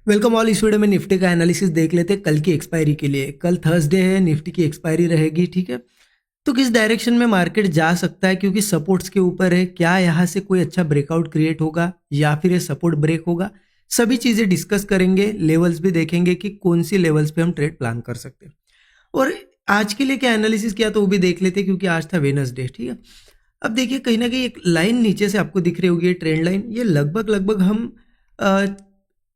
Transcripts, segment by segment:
Welcome all. इस video में Nifty का एनालिसिस देख लेते हैं कल की एक्सपायरी के लिए। कल थर्सडे है, निफ्टी की एक्सपायरी रहेगी। ठीक है, तो किस डायरेक्शन में मार्केट जा सकता है, क्योंकि सपोर्ट्स के ऊपर है। क्या यहाँ से कोई अच्छा ब्रेकआउट क्रिएट होगा या फिर ये सपोर्ट ब्रेक होगा, सभी चीजें डिस्कस करेंगे। लेवल्स भी देखेंगे कि कौन सी लेवल्स पे हम ट्रेड प्लान कर सकते हैं। और आज के लिए क्या एनालिसिस किया तो वो भी देख लेते हैं, क्योंकि आज था वेडनेसडे। ठीक है, अब देखिए कहीं ना कहीं एक लाइन नीचे से आपको दिख रही होगी, ये ट्रेंड लाइन। ये लगभग लगभग हम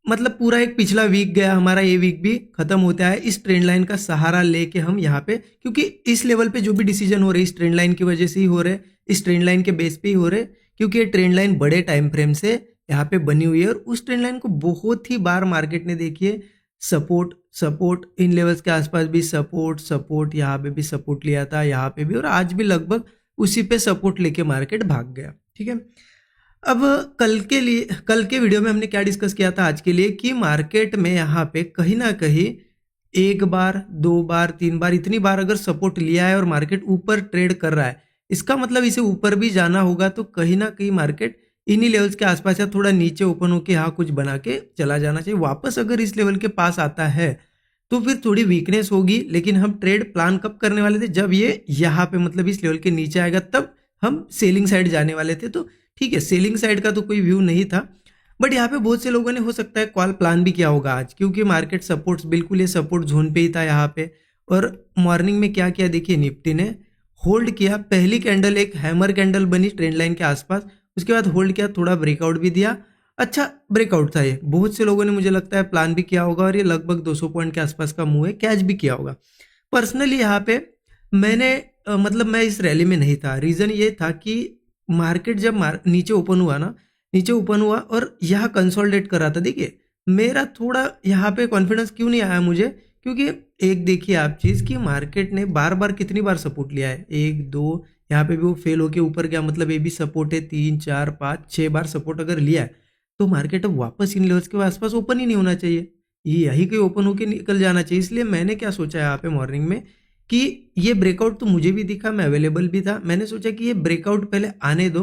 मतलब पूरा एक पिछला वीक गया हमारा, ये वीक भी खत्म होता है। इस ट्रेंड लाइन का सहारा लेके हम यहाँ पे, क्योंकि इस लेवल पे जो भी डिसीजन हो रहे इस ट्रेंड लाइन की वजह से ही हो रहे, इस ट्रेंड लाइन के बेस पे ही हो रहे, क्योंकि ये ट्रेंड लाइन बड़े टाइम फ्रेम से यहाँ पे बनी हुई है। और उस ट्रेंड लाइन को बहुत ही बार मार्केट ने देखिए सपोर्ट सपोर्ट इन लेवल्स के आसपास भी सपोर्ट सपोर्ट, यहाँ पे भी सपोर्ट लिया था, यहाँ पे भी, और आज भी लगभग उसी पे सपोर्ट लेके मार्केट भाग गया। ठीक है, अब कल के वीडियो में हमने क्या डिस्कस किया था आज के लिए, कि मार्केट में यहाँ पे कहीं ना कहीं एक बार, दो बार, तीन बार, इतनी बार अगर सपोर्ट लिया है और मार्केट ऊपर ट्रेड कर रहा है, इसका मतलब इसे ऊपर भी जाना होगा। तो कहीं ना कहीं मार्केट इन्हीं लेवल्स के आसपास या थोड़ा नीचे ओपन होके यहाँ कुछ बना के चला जाना चाहिए। वापस अगर इस लेवल के पास आता है तो फिर थोड़ी वीकनेस होगी। लेकिन हम ट्रेड प्लान कब करने वाले थे, जब ये यहाँ पे मतलब इस लेवल के नीचे आएगा, तब हम सेलिंग साइड जाने वाले थे। तो ठीक है, सेलिंग साइड का तो कोई व्यू नहीं था, बट यहाँ पे बहुत से लोगों ने हो सकता है कॉल प्लान भी किया होगा आज, क्योंकि मार्केट सपोर्ट्स बिल्कुल ये सपोर्ट जोन पे ही था यहाँ पे। और मॉर्निंग में क्या किया देखिए, निफ्टी ने होल्ड किया। पहली कैंडल एक हैमर कैंडल बनी ट्रेंड लाइन के आसपास, उसके बाद होल्ड किया, थोड़ा ब्रेकआउट भी दिया। अच्छा ब्रेकआउट था ये, बहुत से लोगों ने मुझे लगता है प्लान भी किया होगा, और ये लगभग 200 पॉइंट के आसपास का मूव है, कैच भी किया होगा। पर्सनली यहाँ पे मैंने मतलब मैं इस रैली में नहीं था। रीजन ये था कि मार्केट जब नीचे ओपन हुआ ना, नीचे ओपन हुआ और यहाँ कंसोलिडेट कर रहा था। देखिए मेरा थोड़ा यहाँ पे कॉन्फिडेंस क्यों नहीं आया मुझे, क्योंकि एक देखिए आप चीज़ कि मार्केट ने बार बार कितनी बार सपोर्ट लिया है, एक दो, यहाँ पे भी वो फेल होके ऊपर गया, मतलब ये भी सपोर्ट है, 3 4 5 6 बार सपोर्ट अगर लिया है, तो मार्केट अब वापस इन लेवल्स के आसपास ओपन ही नहीं होना चाहिए, ये यही कहीं ओपन होके निकल जाना चाहिए। इसलिए मैंने क्या सोचा यहाँ पे मॉर्निंग में, कि ये ब्रेकआउट तो मुझे भी दिखा, मैं अवेलेबल भी था। मैंने सोचा कि ये ब्रेकआउट पहले आने दो,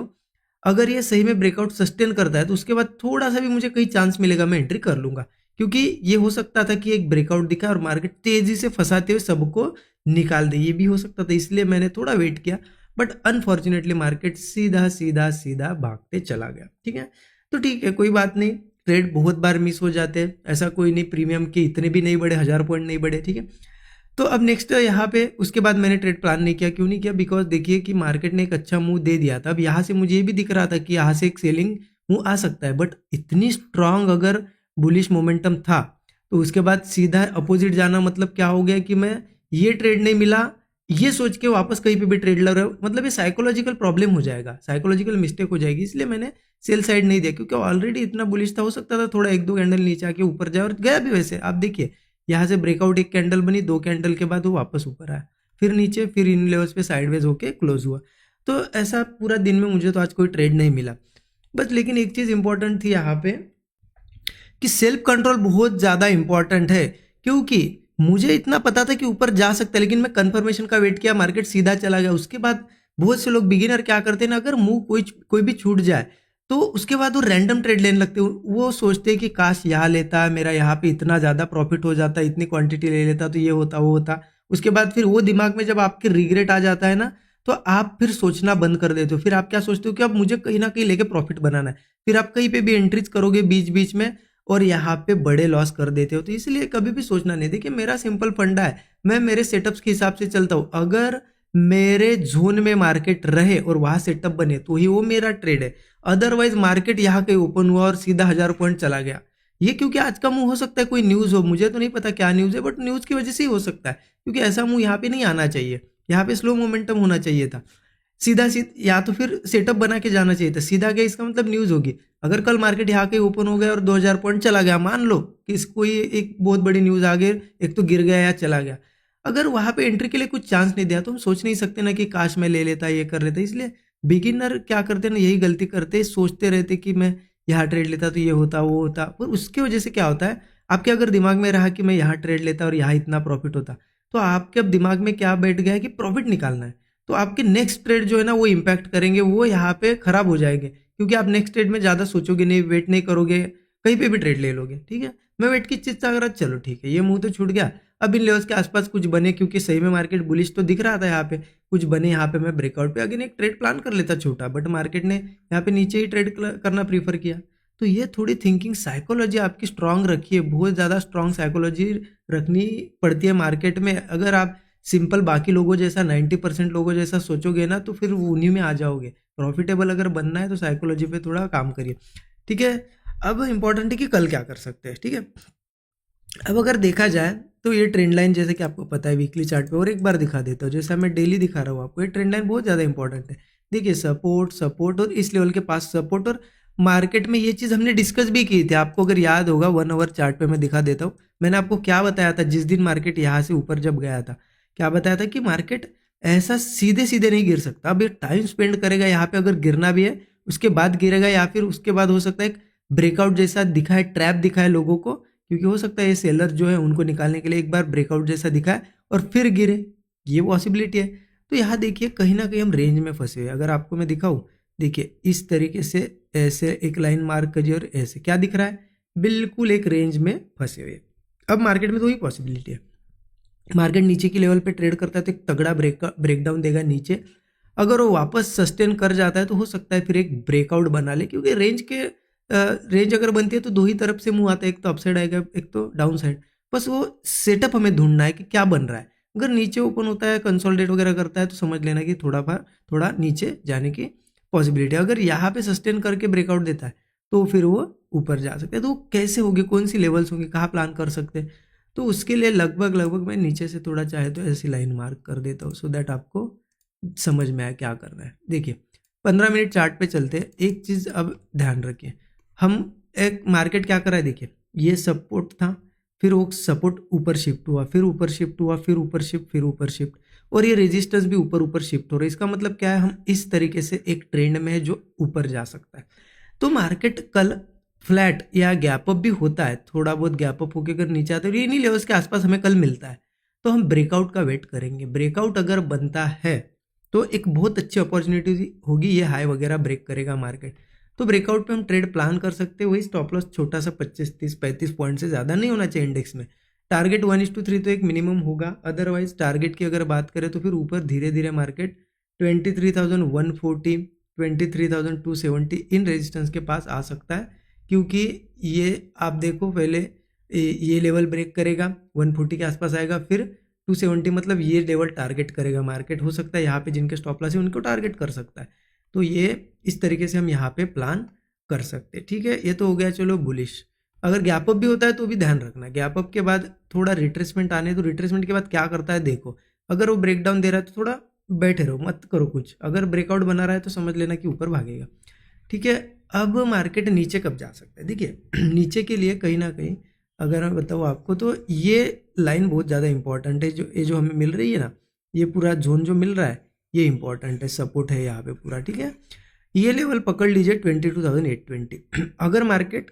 अगर ये सही में ब्रेकआउट सस्टेन करता है तो उसके बाद थोड़ा सा भी मुझे कहीं चांस मिलेगा, मैं एंट्री कर लूंगा। क्योंकि ये हो सकता था कि एक ब्रेकआउट दिखा और मार्केट तेजी से फंसाते हुए सबको निकाल दे, ये भी हो सकता था। इसलिए मैंने थोड़ा वेट किया, बट अनफॉर्चुनेटली मार्केट सीधा सीधा सीधा भागते चला गया। ठीक है, तो ठीक है, कोई बात नहीं, ट्रेड बहुत बार मिस हो जाते हैं, ऐसा कोई नहीं, प्रीमियम के इतने भी नहीं बढ़े, 1000 पॉइंट नहीं बढ़े। ठीक है, तो अब नेक्स्ट यहाँ पे उसके बाद मैंने ट्रेड प्लान नहीं किया। क्यों नहीं किया, बिकॉज देखिए कि मार्केट ने एक अच्छा मूव दे दिया था। अब यहाँ से मुझे ये भी दिख रहा था कि यहाँ से एक सेलिंग मूव आ सकता है, बट इतनी स्ट्रांग अगर बुलिश मोमेंटम था तो उसके बाद सीधा अपोजिट जाना मतलब क्या हो गया, कि मैं ये ट्रेड नहीं मिला ये सोच के वापस कहीं पे भी ट्रेड लग रहा हूँ, मतलब ये साइकोलॉजिकल प्रॉब्लम हो जाएगा, साइकोलॉजिकल मिस्टेक हो जाएगी। इसलिए मैंने सेल साइड नहीं दिया, क्योंकि ऑलरेडी इतना बुलिश था, हो सकता था थोड़ा एक दो कैंडल नीचे आके ऊपर जाए, और गया भी वैसे। आप देखिए यहाँ से ब्रेकआउट, एक कैंडल बनी, दो कैंडल के बाद वो वापस ऊपर आया, फिर नीचे, फिर इन लेवल्स पे साइडवेज होके क्लोज हुआ। तो ऐसा पूरा दिन में मुझे तो आज कोई ट्रेड नहीं मिला बस। लेकिन एक चीज इंपॉर्टेंट थी यहाँ पे, कि सेल्फ कंट्रोल बहुत ज्यादा इंपॉर्टेंट है। क्योंकि मुझे इतना पता था कि ऊपर जा सकता है, लेकिन मैं कंफर्मेशन का वेट किया, मार्केट सीधा चला गया। उसके बाद बहुत से लोग बिगिनर क्या करते हैं ना, अगर मूव कोई भी छूट जाए तो उसके बाद वो रैंडम ट्रेड लेने लगते हैं। वो सोचते हैं कि काश यहाँ लेता, मेरा यहाँ पे इतना ज़्यादा प्रॉफिट हो जाता, इतनी क्वांटिटी ले लेता तो ये होता वो होता। उसके बाद फिर वो दिमाग में जब आपके रिग्रेट आ जाता है ना, तो आप फिर सोचना बंद कर देते हो। फिर आप क्या सोचते हो कि अब मुझे कहीं ना कहीं लेके प्रॉफिट बनाना है, फिर आप कहीं पे भी एंट्रीज करोगे बीच बीच में, और यहाँ पे बड़े लॉस कर देते हो। तो इसलिए कभी भी सोचना नहीं। देखिए मेरा सिंपल फंडा है, मैं मेरे सेटअप्स के हिसाब से चलता हूँ। अगर मेरे जोन में मार्केट रहे और वहां सेटअप बने तो ही वो मेरा ट्रेड है। अदरवाइज मार्केट यहाँ कहीं ओपन हुआ और सीधा 1000 पॉइंट चला गया, ये क्योंकि आज का मूव हो सकता है कोई न्यूज हो, मुझे तो नहीं पता क्या न्यूज है, बट न्यूज की वजह से ही हो सकता है। क्योंकि ऐसा मूव यहाँ पे नहीं आना चाहिए, यहाँ पे स्लो मोमेंटम होना चाहिए था, सीधा या तो फिर सेटअप बना के जाना चाहिए था। सीधा गया इसका मतलब न्यूज होगी। अगर कल मार्केट यहाँ के ओपन हो गया और 2000 पॉइंट चला गया, मान लो कि इसको ये एक बहुत बड़ी न्यूज आ गई, एक तो गिर गया या चला गया, अगर वहां पे एंट्री के लिए कुछ चांस नहीं दिया तो हम सोच नहीं सकते ना कि काश मैं ले लेता, ये कर लेता। इसलिए बिगिनर क्या करते ना, यही गलती करते, सोचते रहते कि मैं यहाँ ट्रेड लेता तो ये होता वो होता। पर उसकी वजह से क्या होता है, आपके अगर दिमाग में रहा कि मैं यहाँ ट्रेड लेता और यहाँ इतना प्रॉफिट होता, तो आपके अब दिमाग में क्या बैठ गया है कि प्रॉफिट निकालना है। तो आपके नेक्स्ट ट्रेड जो है ना वो इंपैक्ट करेंगे, वो यहाँ पे खराब हो जाएंगे। क्योंकि आप नेक्स्ट ट्रेड में ज़्यादा सोचोगे नहीं, वेट नहीं करोगे, कहीं पे भी ट्रेड ले लोगे, ठीक है। मैं वेट की चीज अगर चलो ठीक है, ये मुंह तो छूट गया, अब इन लेवल्स के आसपास कुछ बने, क्योंकि सही में मार्केट बुलिश तो दिख रहा था यहाँ पे, कुछ बने यहाँ पे, मैं ब्रेकआउट पे अगेन एक ट्रेड प्लान कर लेता छोटा, बट मार्केट ने यहाँ पे नीचे ही ट्रेड करना प्रीफर किया। तो ये थोड़ी थिंकिंग साइकोलॉजी आपकी स्ट्रांग रखिए, बहुत ज़्यादा स्ट्रांग साइकोलॉजी रखनी पड़ती है मार्केट में। अगर आप सिंपल बाकी लोगों जैसा 90% लोगों जैसा सोचोगे ना, तो फिर उन्हीं में आ जाओगे। प्रॉफिटेबल अगर बनना है तो साइकोलॉजी पे थोड़ा काम करिए, ठीक है। अब इंपॉर्टेंट है कि कल क्या कर सकते हैं, ठीक है। अब अगर देखा जाए तो ये ट्रेंड लाइन जैसे कि आपको पता है वीकली चार्ट पे, और एक बार दिखा देता हूँ जैसा मैं डेली दिखा रहा हूँ आपको, ये ट्रेंड लाइन बहुत ज़्यादा इंपॉर्टेंट है। देखिए सपोर्ट सपोर्ट और इस लेवल के पास सपोर्ट, और मार्केट में ये चीज़ हमने डिस्कस भी की थी, आपको अगर याद होगा 1 आवर चार्ट पे मैं दिखा देता हूँ। मैंने आपको क्या बताया था जिस दिन मार्केट यहाँ से ऊपर जब गया था, क्या बताया था कि मार्केट ऐसा सीधे सीधे नहीं गिर सकता, अब ये टाइम स्पेंड करेगा यहाँ पे, अगर गिरना भी है उसके बाद गिरेगा, या फिर उसके बाद हो सकता है एक ब्रेकआउट जैसा दिखाए, ट्रैप दिखाए लोगों को, क्योंकि हो सकता है ये सेलर जो है उनको निकालने के लिए एक बार ब्रेकआउट जैसा दिखाए और फिर गिरे, ये पॉसिबिलिटी है। तो यहाँ देखिए कहीं ना कहीं हम रेंज में फंसे हुए, अगर आपको मैं दिखाऊं, देखिए इस तरीके से ऐसे एक लाइन मार्क करिए और ऐसे क्या दिख रहा है, बिल्कुल एक रेंज में फंसे हुए। अब मार्केट में तो वही पॉसिबिलिटी है, मार्केट नीचे की लेवल पे ट्रेड करता है तो एक तगड़ा ब्रेकडाउन देगा नीचे, अगर वो वापस सस्टेन कर जाता है तो हो सकता है फिर एक ब्रेकआउट बना ले, क्योंकि रेंज अगर बनती है तो दो ही तरफ से मुंह आता है, एक तो अपसाइड आएगा एक तो डाउन साइड, बस वो सेटअप हमें ढूंढना है कि क्या बन रहा है। अगर नीचे ओपन होता है कंसोलिडेट वगैरह करता है तो समझ लेना कि थोड़ा नीचे जाने की पॉसिबिलिटी है। अगर यहाँ पे सस्टेन करके ब्रेकआउट देता है तो फिर वो ऊपर जा सकते हैं। तो कैसे होगी, कौन सी लेवल्स होंगी, कहाँ प्लान कर सकते हैं, तो उसके लिए लगभग मैं नीचे से थोड़ा चाहे तो ऐसी लाइन मार्क कर देता हूँ, सो दैट आपको समझ में आए क्या करना है। देखिए 15 मिनट चार्ट पे चलते हैं, एक चीज़ अब ध्यान रखिए, हम एक मार्केट क्या कर रहा है, देखिए ये सपोर्ट था, फिर वो सपोर्ट ऊपर शिफ्ट हुआ, फिर ऊपर शिफ्ट हुआ, फिर ऊपर शिफ्ट, फिर ऊपर शिफ्ट, और ये रेजिस्टेंस भी ऊपर ऊपर शिफ्ट हो रहा है। इसका मतलब क्या है, हम इस तरीके से एक ट्रेंड में है जो ऊपर जा सकता है। तो मार्केट कल फ्लैट या गैप अप भी होता है, थोड़ा बहुत गैप अप होकर अगर नीचे आता है, इन्हीं लेवल्स के आसपास हमें कल मिलता है, तो हम ब्रेकआउट का वेट करेंगे। ब्रेकआउट अगर बनता है तो एक बहुत अच्छी अपॉर्चुनिटी होगी, ये हाई वगैरह ब्रेक करेगा मार्केट, तो ब्रेकआउट पे हम ट्रेड प्लान कर सकते हैं। वही स्टॉप लॉस छोटा सा 25, 30, 35 पॉइंट से ज़्यादा नहीं होना चाहिए इंडेक्स में। टारगेट 1:3 तो एक मिनिमम होगा, अदरवाइज टारगेट की अगर बात करें तो फिर ऊपर धीरे धीरे मार्केट 23,140, 23,270 इन रेजिस्टेंस के पास आ सकता है, क्योंकि ये आप देखो पहले ये लेवल ब्रेक करेगा 140 के आसपास आएगा, फिर 270, मतलब ये लेवल टारगेट करेगा मार्केट। हो सकता है यहाँ पे जिनके स्टॉप लॉस है उनको टारगेट कर सकता है, तो ये इस तरीके से हम यहाँ पे प्लान कर सकते हैं, ठीक है। ये तो हो गया चलो बुलिश। अगर गैप अप भी होता है तो भी ध्यान रखना, गैप अप के बाद थोड़ा रिट्रेसमेंट आने, तो रिट्रेसमेंट के बाद क्या करता है देखो, अगर वो ब्रेकडाउन दे रहा है तो थोड़ा बैठे रहो, मत करो कुछ, अगर ब्रेकआउट बना रहा है तो समझ लेना कि ऊपर भागेगा, ठीक है। अब मार्केट नीचे कब जा सकता है, देखिए नीचे के लिए कहीं ना कहीं अगर मैं बताऊँ आपको तो ये लाइन बहुत ज़्यादा इंपॉर्टेंट है, जो हमें मिल रही है ना, ये पूरा जोन जो मिल रहा है ये इंपॉर्टेंट है, सपोर्ट है यहाँ पे पूरा, ठीक है। ये लेवल पकड़ लीजिए 22,820। अगर मार्केट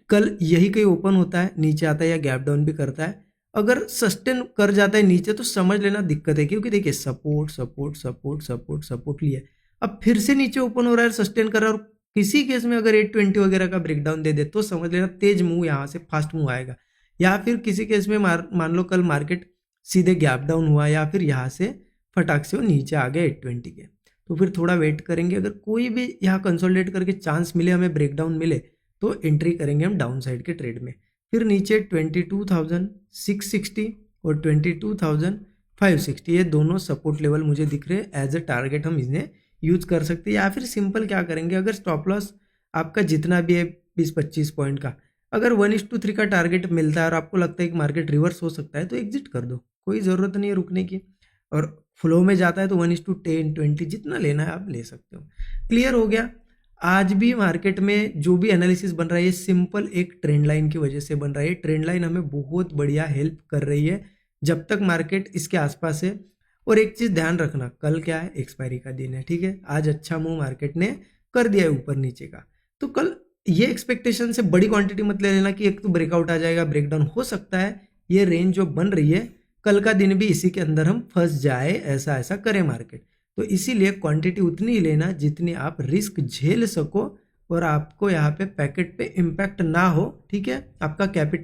कल यही कहीं ओपन होता है, नीचे आता है या गैप डाउन भी करता है, अगर सस्टेन कर जाता है नीचे तो समझ लेना दिक्कत है, क्योंकि देखिए support support support support support लिया, अब फिर से नीचे ओपन हो रहा है, सस्टेन कर रहा है, और किसी केस में अगर 820 वगैरह का ब्रेकडाउन दे दे तो समझ लेना तेज मूव यहाँ से फास्ट मूव आएगा, या फिर किसी केस में मान लो कल मार्केट सीधे गैप डाउन हुआ या फिर यहाँ से फटाक से वो नीचे आ गया 820 के, तो फिर थोड़ा वेट करेंगे। अगर कोई भी यहाँ कंसोलिडेट करके चांस मिले, हमें ब्रेकडाउन मिले, तो एंट्री करेंगे हम डाउन साइड के ट्रेड में। फिर नीचे 22,660 और 22,560 ये दोनों सपोर्ट लेवल मुझे दिख रहे हैं, एज ए टारगेट हम इन्हें यूज कर सकते हैं। या फिर सिंपल क्या करेंगे, अगर स्टॉप लॉस आपका जितना भी है 20-25 पॉइंट का, अगर 1:3 का टारगेट मिलता है और आपको लगता है कि मार्केट रिवर्स हो सकता है तो एग्जिट कर दो, कोई ज़रूरत नहीं है रुकने की। और फ्लो में जाता है तो 1:10, 20 जितना लेना है आप ले सकते हो। क्लियर हो गया। आज भी मार्केट में जो भी एनालिसिस बन रहा है ये सिंपल एक ट्रेंड लाइन की वजह से बन रहा है। ट्रेंड लाइन हमें बहुत बढ़िया हेल्प कर रही है जब तक मार्केट इसके आसपास है। और एक चीज़ ध्यान रखना, कल क्या है, एक्सपायरी का दिन है, ठीक है। आज अच्छा मूव मार्केट ने कर दिया है ऊपर नीचे का, तो कल ये एक्सपेक्टेशन से बड़ी क्वांटिटी मत ले लेना कि एक तो ब्रेकआउट आ जाएगा, ब्रेकडाउन हो सकता है। ये रेंज जो बन रही है कल का दिन भी इसी के अंदर हम फंस जाए, ऐसा ऐसा करे मार्केट। तो इसीलिए क्वांटिटी उतनी ही लेना जितनी आप रिस्क झेल सको, और आपको यहाँ पे पैकेट पे इम्पैक्ट ना हो, ठीक है, आपका कैपिटल